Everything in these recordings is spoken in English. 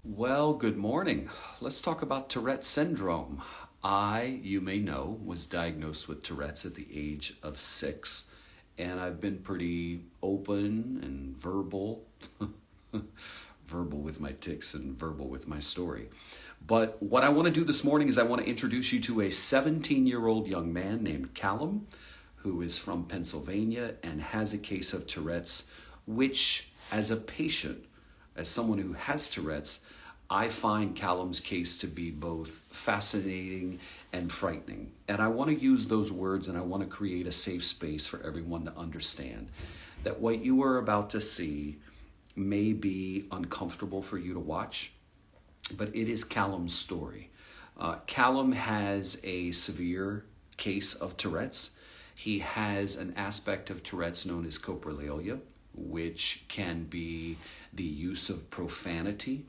Well, good morning. Let's talk about Tourette syndrome. You may know, was diagnosed with Tourette's at the age of 6, and I've been pretty open and verbal with my tics and verbal with my story. But what I want to do this morning is I want to introduce you to a 17-year-old young man named Callum, who is from Pennsylvania and has a case of Tourette's, which, as a patient, as someone who has Tourette's, I find Callum's case to be both fascinating and frightening. And I want to use those words and I want to create a safe space for everyone to understand that what you are about to see may be uncomfortable for you to watch, but it is Callum's story. Callum has a severe case of Tourette's. He has an aspect of Tourette's known as coprolalia, which can be the use of profanity.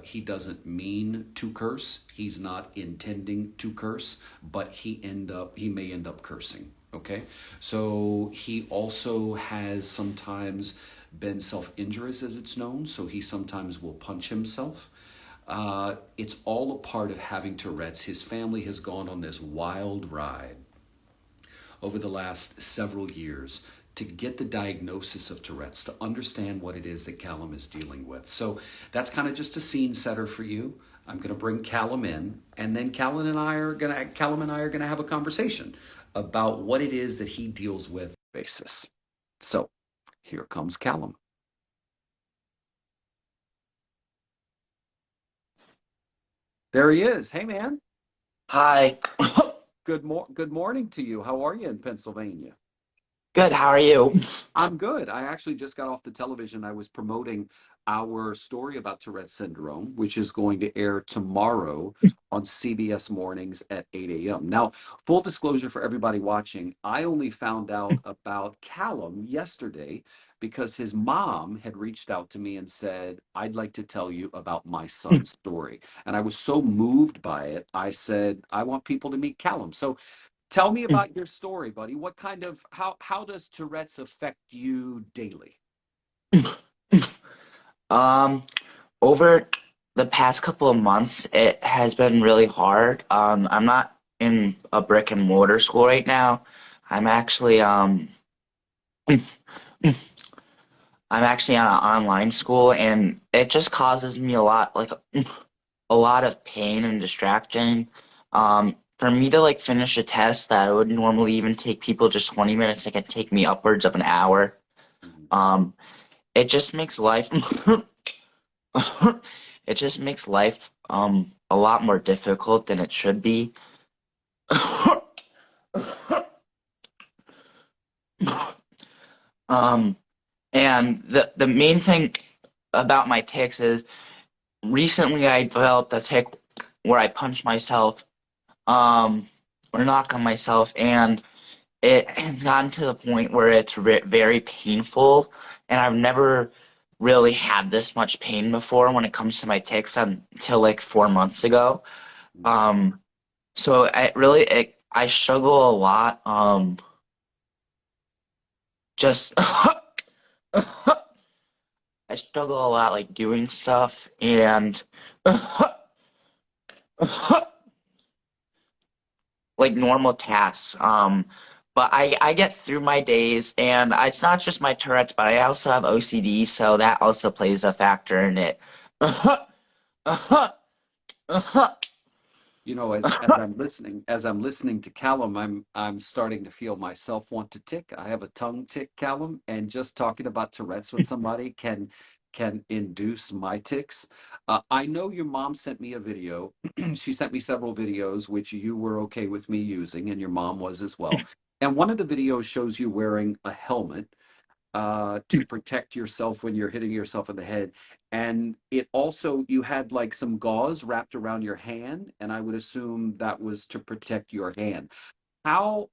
He doesn't mean to curse. He's not intending to curse, but he may end up cursing. Okay, so he also has sometimes been self-injurious, as it's known. So he sometimes will punch himself. It's all a part of having Tourette's. His family has gone on this wild ride over the last several years to get the diagnosis of Tourette's, to understand what it is that Callum is dealing with. So that's kind of just a scene setter for you. I'm going to bring Callum in, and then Callum and I are going to have a conversation about what it is that he deals with on a basis. So here comes Callum. There he is. Hey, man. Hi. Good morning to you. How are you in Pennsylvania? Good, how are you? I'm good. I actually just got off the television. I was promoting our story about Tourette syndrome, which is going to air tomorrow on CBS mornings at 8 a.m. Now, full disclosure for everybody watching, I only found out about Callum yesterday because his mom had reached out to me and said, I'd like to tell you about my son's story. And I was so moved by it, I said, I want people to meet Callum. So tell me about your story, buddy. What kind of how does Tourette's affect you daily? Um, Over the past couple of months, it has been really hard. I'm not in a brick and mortar school right now. I'm actually I'm actually on an online school, and it just causes me a lot of pain and distraction. For me to like finish a test that would normally even take people just 20 minutes, it can take me upwards of an hour. Mhm. Um, it just makes life it just makes life a lot more difficult than it should be. Um, and the main thing about my tics is recently I developed a tic where I punch myself, um, or knock on myself, and it has gotten to the point where it's very painful, and I've never really had this much pain before when it comes to my tics until like 4 months ago. Um, so I struggle a lot. Just I struggle a lot like doing stuff and like normal tasks. But I get through my days, and it's not just my Tourette's, but I also have OCD, so that also plays a factor in it. As I'm listening to Callum, I'm starting to feel myself want to tick. I have a tongue tick, Callum, and just talking about Tourette's with somebody can induce my tics. I know your mom sent me a video. She sent me several videos, which you were okay with me using, and your mom was as well. And one of the videos shows you wearing a helmet to protect yourself when you're hitting yourself in the head. And it also, you had like some gauze wrapped around your hand, and I would assume that was to protect your hand. How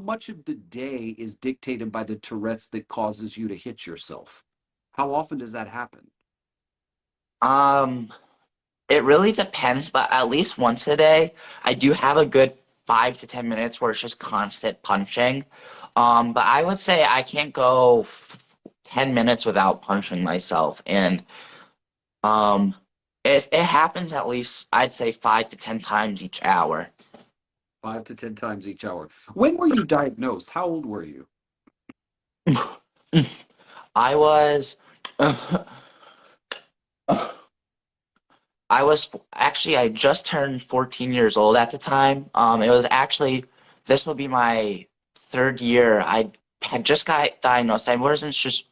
much of the day is dictated by the Tourette's that causes you to hit yourself? How often does that happen? Um, it really depends, but at least once a day, I do have a good 5 to 10 minutes where it's just constant punching. But I would say I can't go 10 minutes without punching myself, and Um, it happens at least, I'd say, 5 to 10 times each hour. 5 to 10 times each hour. When were you diagnosed? How old were you? I was I was actually I just turned 14 years old at the time. It was actually this will be my third year. I had just got diagnosed. I wasn't just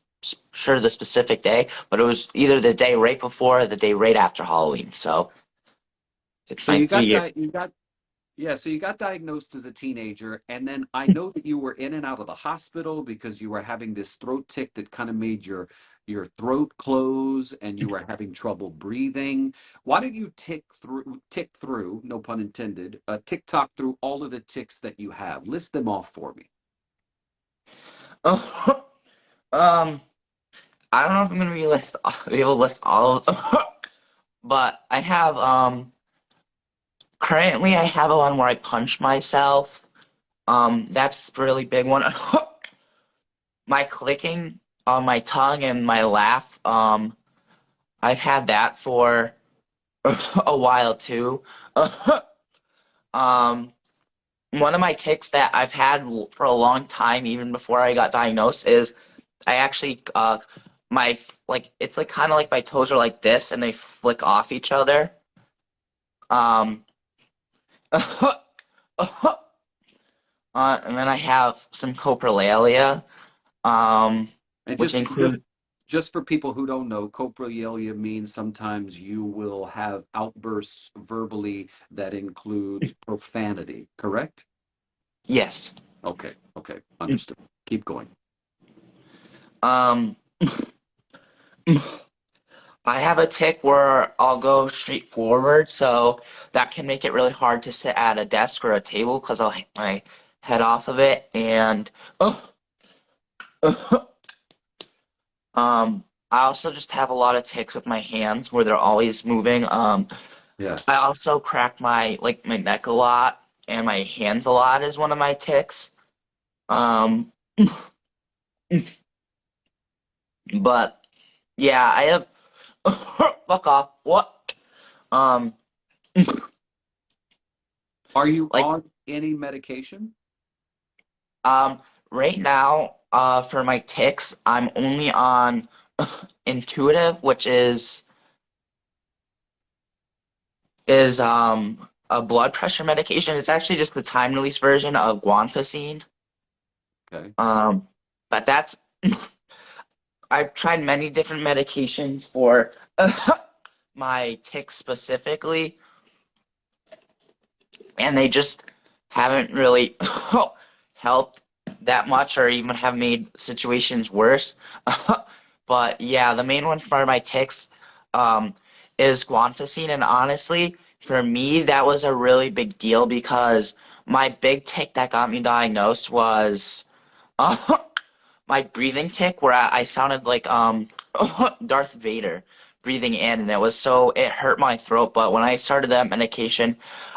sure the specific day, but it was either the day right before or the day right after Halloween. So it's So my you three got year. you got Yeah, so you got diagnosed as a teenager, and then I know that you were in and out of the hospital because you were having this throat tick that kind of made your throat close and you were having trouble breathing. Why don't you tick through, no pun intended, tick tock through all of the ticks that you have. List them off for me. um, I don't know if I'm gonna be able to list all of them, but I have currently I have a one where I punch myself. That's a really big one. My clicking on my tongue and my laugh. I've had that for a while too. um, One of my tics that I've had for a long time, even before I got diagnosed, is I actually my like it's like kind of like my toes are like this and they flick off each other. Um, and then I have some coprolalia, um, And which just include just for people who don't know, coprolalia means sometimes you will have outbursts verbally that includes profanity, correct? yes. Okay, okay, understood. Keep going. Um, I have a tic where I'll go straight forward, so that can make it really hard to sit at a desk or a table because I'll hit my head off of it. And I also just have a lot of tics with my hands where they're always moving. Yeah. I also crack my neck a lot and my hands a lot is one of my tics. Um, but yeah, I have fuck off. What? Um, Are you like on any medication? Um, right now, for my ticks, I'm only on Intuitive, which is a blood pressure medication. It's actually just the time release version of guanfacine. Okay. Um, but that's I've tried many different medications for my ticks specifically, and they just haven't really helped that much or even have made situations worse. But yeah, the main one for my ticks um, is guanfacine, and honestly, for me, that was a really big deal because my big tick that got me diagnosed was my breathing tick, where I sounded like Darth Vader breathing in, and it hurt my throat. But when I started that medication,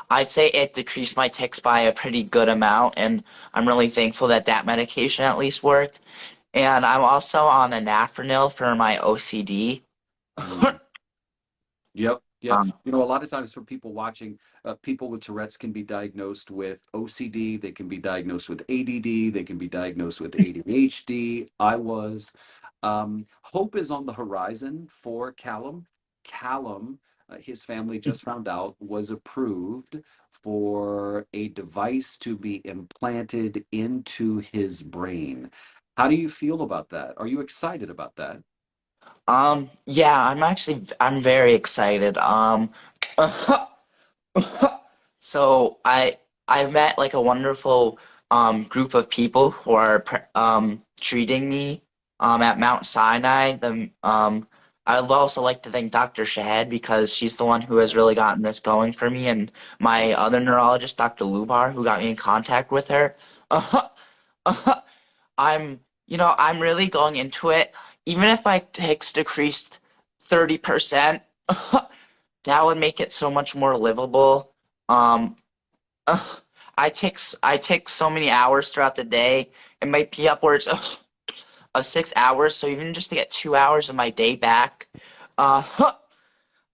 I'd say it decreased my tics by a pretty good amount, and I'm really thankful that that medication at least worked. And I'm also on anafranil for my OCD. Mm. Yep. Yeah. Um, You know, a lot of times for people watching, people with Tourette's can be diagnosed with OCD. They can be diagnosed with ADD. They can be diagnosed with ADHD. I was. Hope is on the horizon for Callum. Callum, his family just found out, was approved for a device to be implanted into his brain. How do you feel about that? Are you excited about that? yeah, I'm very excited. So I met like a wonderful group of people who are treating me at Mount Sinai. I would also like to thank Dr. Shahed because she's the one who has really gotten this going for me, and my other neurologist, Dr. Lubar, who got me in contact with her. I'm really going into it. Even if my tics decreased 30%, that would make it so much more livable. Um, I take so many hours throughout the day. It might be upwards of 6 hours. So even just to get 2 hours of my day back, uh,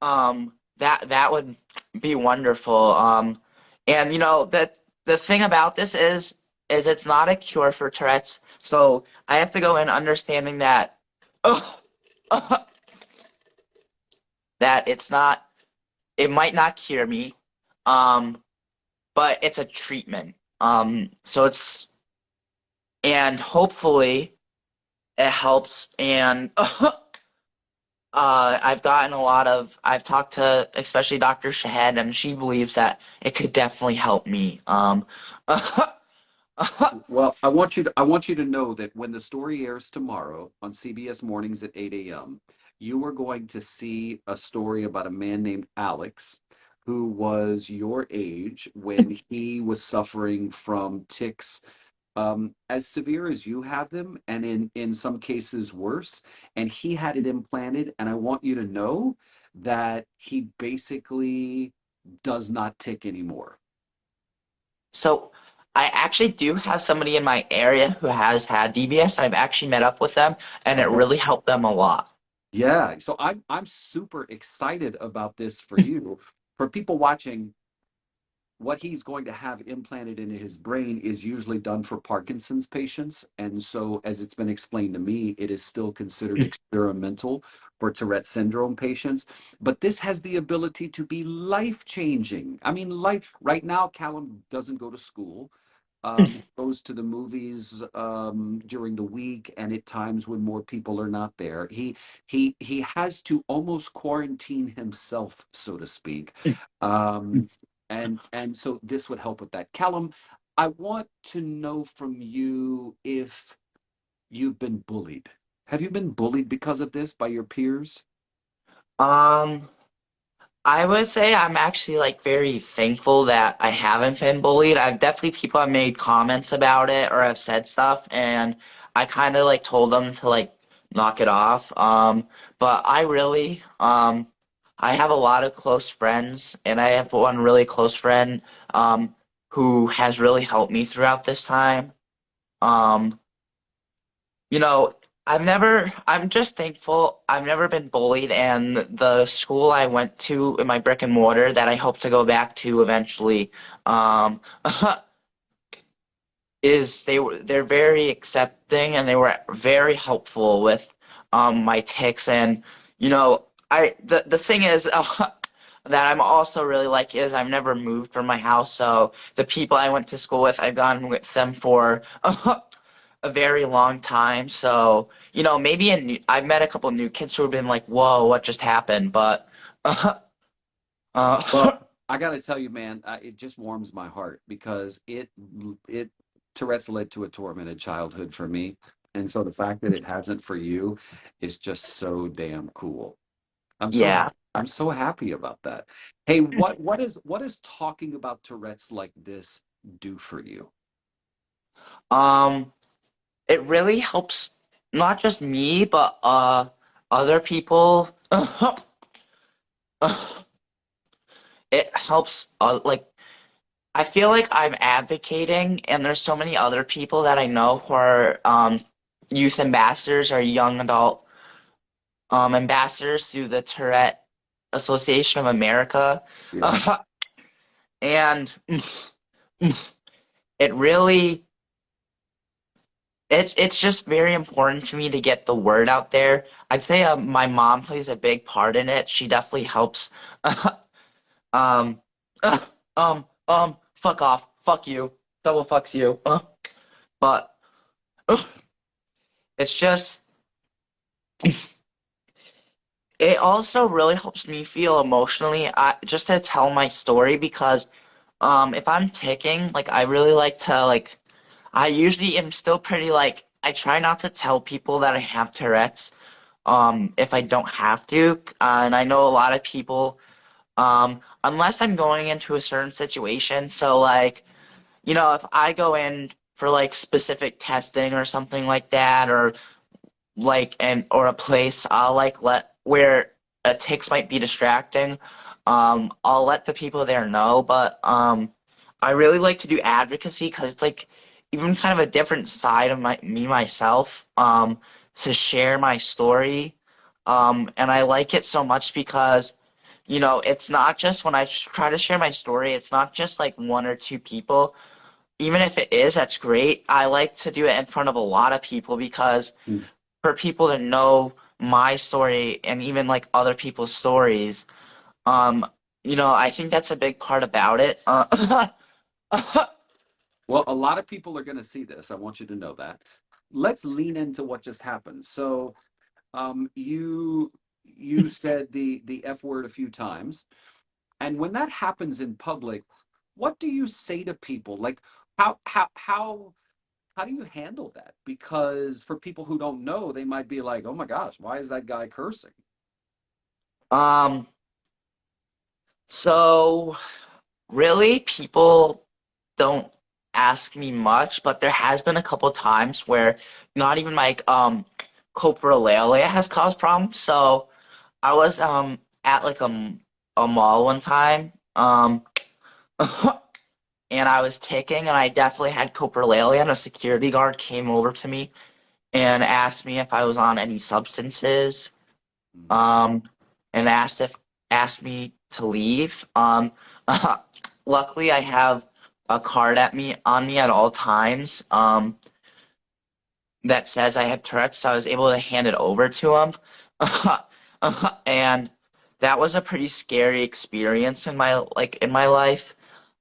That would be wonderful. And that the thing about this is it's not a cure for Tourette's. So I have to go in understanding that that it might not cure me, um, but it's a treatment. So it's and hopefully it helps. And I've talked to especially Dr. Shahed, and she believes that it could definitely help me. Well, I want you to know that when the story airs tomorrow on CBS Mornings at 8 a.m., you are going to see a story about a man named Alex who was your age when he was suffering from tics as severe as you have them, and in some cases worse. And he had it implanted, and I want you to know that he basically does not tick anymore. So I actually do have somebody in my area who has had DBS. I've actually met up with them, and it really helped them a lot. Yeah, so I'm super excited about this for you. For people watching, what he's going to have implanted into his brain is usually done for Parkinson's patients. And so, as it's been explained to me, it is still considered experimental for Tourette syndrome patients. But this has the ability to be life changing. I mean, life right now, Callum doesn't go to school. He goes to the movies during the week and at times when more people are not there. He has to almost quarantine himself, so to speak. Um, and so this would help with that. Callum, I want to know from you if you've been bullied. Have you been bullied because of this by your peers? Um, I would say I'm actually like very thankful that I haven't been bullied. I've definitely people have made comments about it or have said stuff, and I kind of like told them to like knock it off. But I have a lot of close friends, and I have one really close friend who has really helped me throughout this time. Um, you know, I'm just thankful I've never been bullied, and the school I went to in my brick and mortar that I hope to go back to eventually, um, they're very accepting, and they were very helpful with, my tics. And, the thing is, that I'm also really like is I've never moved from my house, so the people I went to school with, I've gone with them for a very long time. So, maybe I've met a couple new kids who have been like, "Whoa, what just happened?" But, Well, uh, I got to tell you, man, it just warms my heart because it Tourette's led to a tormented childhood for me, and so the fact that it hasn't for you is just so damn cool. I'm so yeah. I'm so happy about that. Hey, what is talking about Tourette's like this do for you? Um, it really helps not just me, but other people. It helps like I feel like I'm advocating, and there's so many other people that I know who are youth ambassadors or young adult ambassadors through the Tourette Association of America. Yeah. And it really it's just very important to me to get the word out there. I'd say my mom plays a big part in it. She definitely helps. um, fuck off, fuck you, double fucks you. But it's just it also really helps me feel emotionally, just to tell my story because if I'm ticking, like I really like to like I usually am still pretty like I try not to tell people that I have Tourette's if I don't have to. And I know a lot of people unless I'm going into a certain situation. So like, if I go in for like specific testing or something like that, or like or a place I'll like let where ticks might be distracting, I'll let the people there know. But I really like to do advocacy because it's like even kind of a different side of myself, to share my story. And I like it so much because it's not just when I try to share my story, it's not just like one or two people. Even if it is, that's great. I like to do it in front of a lot of people because Mm. for people to know my story and even like other people's stories, um, I think that's a big part about it. Well, a lot of people are going to see this. I want you to know that. Let's lean into what just happened. So, you said the F word a few times, and when that happens in public, what do you say to people? Like, how do you handle that? Because for people who don't know, they might be like, "Oh my gosh, why is that guy cursing?" um, so really, people don't ask me much, but there has been a couple times where not even like coprolalia has caused problems. So I was at like a mall one time and I was ticking and I definitely had coprolalia and a security guard came over to me and asked me if I was on any substances Mm. um and asked me to leave. Luckily I have a card at me on me at all times that says I have Tourette's, so I was able to hand it over to him. And that was a pretty scary experience in my life.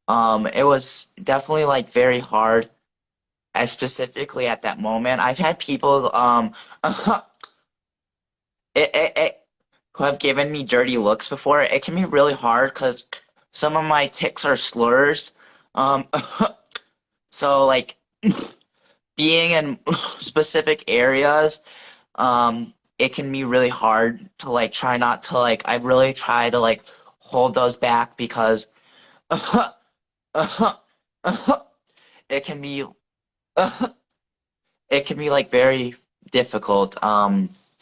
It was definitely like very hard, specifically at that moment. I've had people it who have given me dirty looks before. It can be really hard because some of my ticks are slurs. Um, so like being in specific areas, it can be really hard to like try not to like. I really try to like hold those back because it can be it can be like very difficult.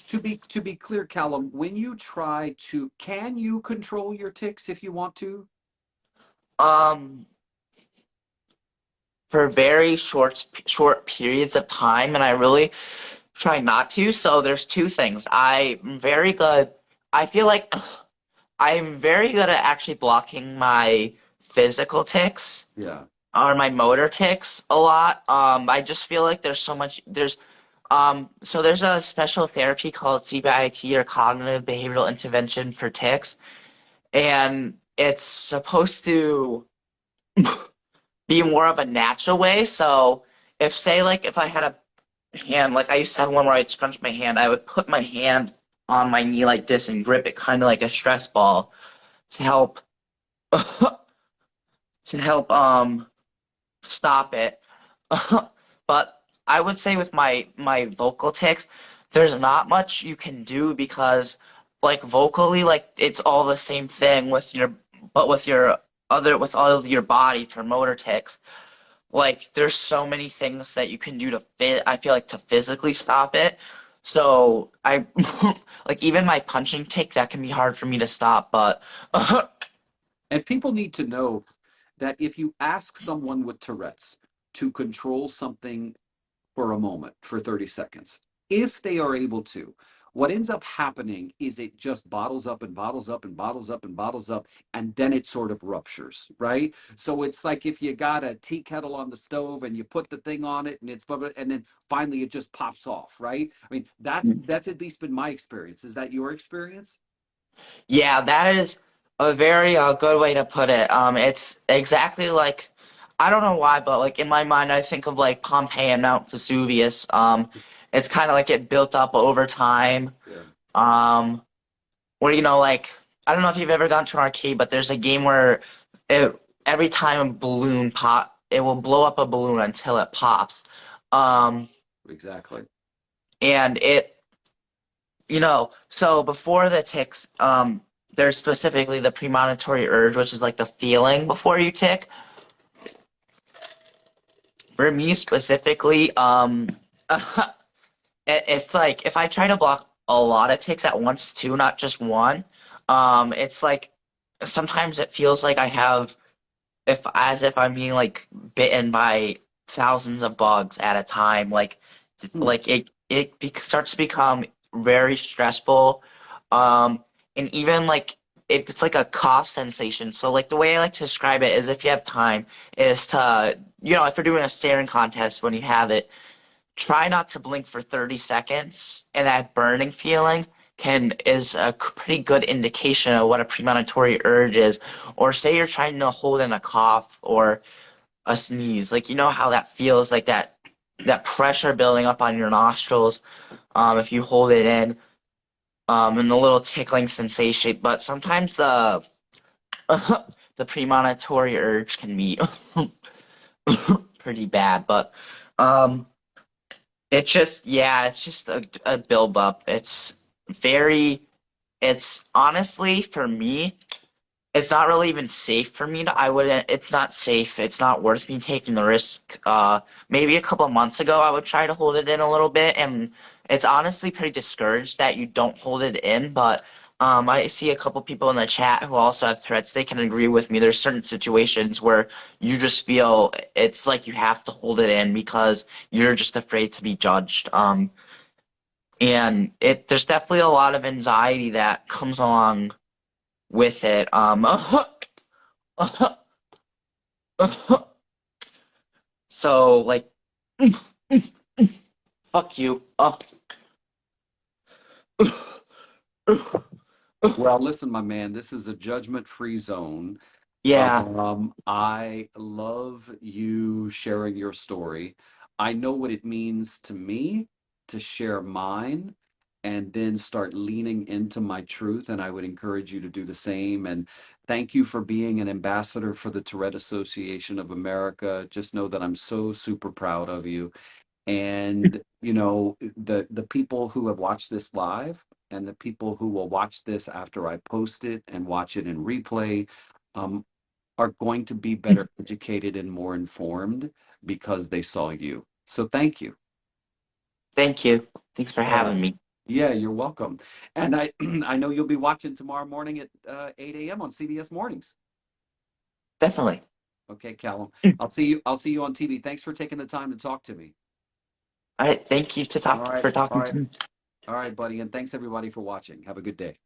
To be clear, Callum, when you try to, can you control your ticks if you want to? Um, for very short periods of time, and I really try not to. So there's two things. I'm very good. I feel like I'm very good at actually blocking my physical ticks Yeah. or my motor ticks a lot. I just feel like there's a special therapy called CBIT or cognitive behavioral intervention for ticks, and it's supposed to be more of a natural way. So if say like if I had a hand, like I used to have one where I'd scrunch my hand, I would put my hand on my knee like this and grip it kind of like a stress ball to help to help stop it. But I would say with my vocal tics, there's not much you can do because like vocally, like it's all the same thing with your with all of your body for motor tics. Like there's so many things that you can do to I feel like to physically stop it. So I like even my punching tic that can be hard for me to stop, but And people need to know that if you ask someone with Tourette's to control something for a moment, for 30 seconds, if they are able to, what ends up happening is it just bottles up and bottles up and bottles up and bottles up, and then it sort of ruptures, right? So it's like if you got a tea kettle on the stove and you put the thing on it and it's and then finally it just pops off, right? I mean, that's at least been my experience. Is that your experience? yeah, that is a very good way to put it. It's exactly like I don't know why, but like in my mind, I think of like Pompeii and Mount Vesuvius. It's kind of like it built up over time. Yeah. Um, where like I don't know if you've ever gone to an arcade, but there's a game where every time a balloon pop, it will blow up a balloon until it pops. Um, Exactly. and so before the ticks, there's specifically the premonitory urge, which is like the feeling before you tick. For me specifically, it's like if I try to block a lot of ticks at once too, not just one, it's like sometimes it feels like I have if as if I'm being like bitten by thousands of bugs at a time. Hmm. Like starts to become very stressful. And even like it's like a cough sensation. So like the way I like to describe it is if you have time is to, if you're doing a staring contest when you have it, try not to blink for 30 seconds, and that burning feeling can is a pretty good indication of what a premonitory urge is. Or say you're trying to hold in a cough or a sneeze, like how that feels, like that pressure building up on your nostrils, if you hold it in, and the little tickling sensation. But sometimes the premonitory urge can be pretty bad, but um it's just a build up. It's honestly for me, it's not really even safe for me to, I wouldn't, it's not safe. It's not worth me taking the risk. Maybe a couple months ago, I would try to hold it in a little bit, and it's honestly pretty discouraged that you don't hold it in. But I see a couple people in the chat who also have Tourette's. They can agree with me. There's certain situations where you just feel it's like you have to hold it in because you're just afraid to be judged. And there's definitely a lot of anxiety that comes along with it. So like, fuck you. Well, listen, my man, this is a judgment-free zone. Yeah, I love you sharing your story. I know what it means to me to share mine and then start leaning into my truth. And I would encourage you to do the same. And thank you for being an ambassador for the Tourette Association of America. Just know that I'm so super proud of you. And the people who have watched this live and the people who will watch this after I post it and watch it in replay, um, are going to be better educated and more informed because they saw you. So thank you. thank you. Thanks for All having right. me. Yeah, you're welcome. And I I know you'll be watching tomorrow morning at 8 a.m. on CBS Mornings. Definitely. Okay, Callum. I'll see you on TV. Thanks for taking the time to talk to me. All right, thank you All right. for All talking right. to me. All right, buddy. And thanks everybody for watching. Have a good day.